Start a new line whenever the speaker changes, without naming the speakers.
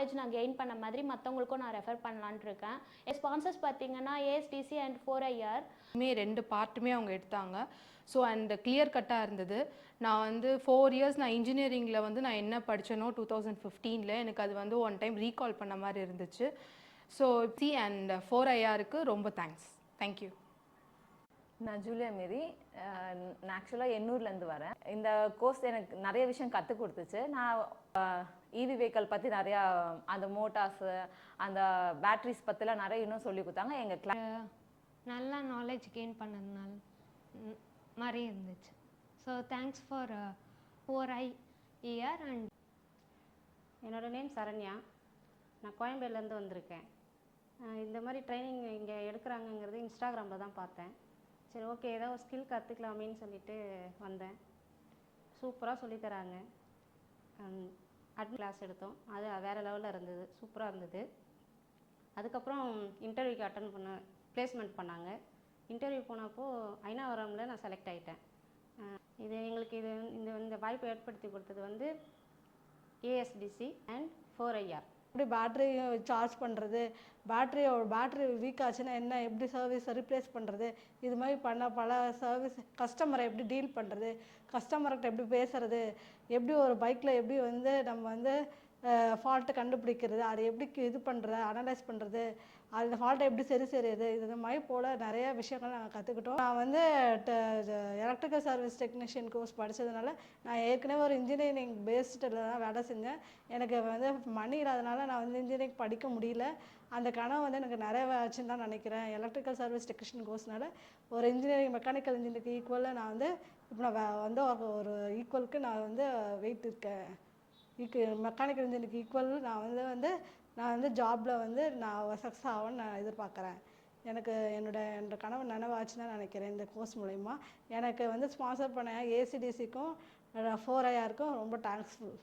Knowledge நான் gain பண்ண மாதிரி மற்றவங்களுக்கும் நான் ரெஃபர் பண்ணலான்ட்டு இருக்கேன். என் ஸ்பான்சர்ஸ் பார்த்தீங்கன்னா ஏஎஸ்டிசி அண்ட் 4IR
2 பார்ட்டுமே அவங்க எடுத்தாங்க. ஸோ அண்ட் கிளியர் கட்டாக இருந்தது. நான் வந்து 4 இயர்ஸ் நான் இன்ஜினியரிங்கில் வந்து நான் என்ன படித்தேனோ 2015ல் எனக்கு அது வந்து ஒன் டைம் ரீகால் பண்ண மாதிரி இருந்துச்சு. ஸோ அண்ட் 4IRக்கு ரொம்ப தேங்க்யூ.
நான் ஜூலியா மேரி. நான் ஆக்சுவலாக எண்ணூர்லேருந்து வரேன். இந்த கோர்ஸ் எனக்கு நிறைய விஷயம் கற்றுக் கொடுத்துச்சு. நான் இவி வெஹிக்கல் பற்றி நிறையா அந்த மோட்டார்ஸு அந்த பேட்ரிஸ் பற்றிலாம் நிறைய இன்னும் சொல்லி கொடுத்தாங்க. எங்கள்
நல்லா நாலேஜ் கெயின் பண்ணதுனால மாதிரி இருந்துச்சு. So thanks for 4IR. And
என்னோடய நேம் சரண்யா. நான் கோயம்பேடுலேருந்து வந்திருக்கேன். இந்த மாதிரி ட்ரைனிங் இங்கே எடுக்கிறாங்கங்கிறது இன்ஸ்டாகிராமில் தான் பார்த்தேன். சரி, ஓகே, ஏதோ ஒரு ஸ்கில் கற்றுக்கலாமேன்னு சொல்லிட்டு வந்தேன். சூப்பராக சொல்லித்தராங்க. கிளாஸ் எடுத்தோம், அது வேறு லெவலில் இருந்தது, சூப்பராக இருந்தது. அதுக்கப்புறம் இன்டர்வியூக்கு அட்டன் பண்ண ப்ளேஸ்மெண்ட் பண்ணாங்க. இன்டர்வியூ போனப்போ ஐநாவரமில் நான் செலக்ட் ஆகிட்டேன். எங்களுக்கு இந்த வாய்ப்பை ஏற்படுத்தி கொடுத்தது வந்து ஏஎஸ்டிசி அண்ட் 4IR.
எப்படி பேட்ரி சார்ஜ் பண்ணுறது, பேட்ரி வீக் ஆச்சுன்னா என்ன, எப்படி சர்வீஸ் ரீப்ளேஸ் பண்ணுறது, இது மாதிரி பல சர்வீஸ், கஸ்டமரை எப்படி டீல் பண்ணுறது, கஸ்டமர்கிட்ட எப்படி பேசுகிறது, எப்படி ஒரு பைக்கில் எப்படி வந்து நம்ம வந்து ஃபால்ட்டை கண்டுபிடிக்கிறது, அதை எப்படி இது பண்ணுறது, அனலைஸ் பண்ணுறது, அந்த ஃபால்ட்டை எப்படி சரி செய்கிறது, இது மாதிரி போல் நிறைய விஷயங்கள் நாங்கள் கற்றுக்கிட்டோம். நான் வந்து எலக்ட்ரிக்கல் சர்வீஸ் டெக்னீஷியன் கோர்ஸ் படித்ததுனால நான் ஏற்கனவே ஒரு இன்ஜினியரிங் பேஸ்டில் தான் வேலை செஞ்சேன். எனக்கு வந்து மணி இல்லாதனால நான் வந்து இன்ஜினியரிங் படிக்க முடியல. அந்த கனவு வந்து எனக்கு நிறைவேச்சுன்னு தான் நினைக்கிறேன். எலக்ட்ரிக்கல் சர்வீஸ் டெக்னீஷியன் கோர்ஸ்னால ஒரு இன்ஜினியரிங் மெக்கானிக்கல் இன்ஜினியருக்கு ஈக்குவலாக நான் வந்து இப்போ நான் வந்து ஒரு ஈக்குவலுக்கு நான் வந்து வெயிட் இருக்கேன். மெக்கானிக்கல் இன்ஜினியருக்கு ஈக்குவல் நான் வந்து ஜாபில் வந்து நான் சக்ஸஸ் ஆகும்னு நான் எதிர்பார்க்குறேன். எனக்கு என்னோட கனவு நினைவாச்சுன்னு தான் நினைக்கிறேன். இந்த கோர்ஸ் மூலிமா எனக்கு வந்து ஸ்பான்சர் பண்ண ஏசிடிசிக்கும் 4IRக்கும் ரொம்ப தேங்க்ஸ்ஃபுல்.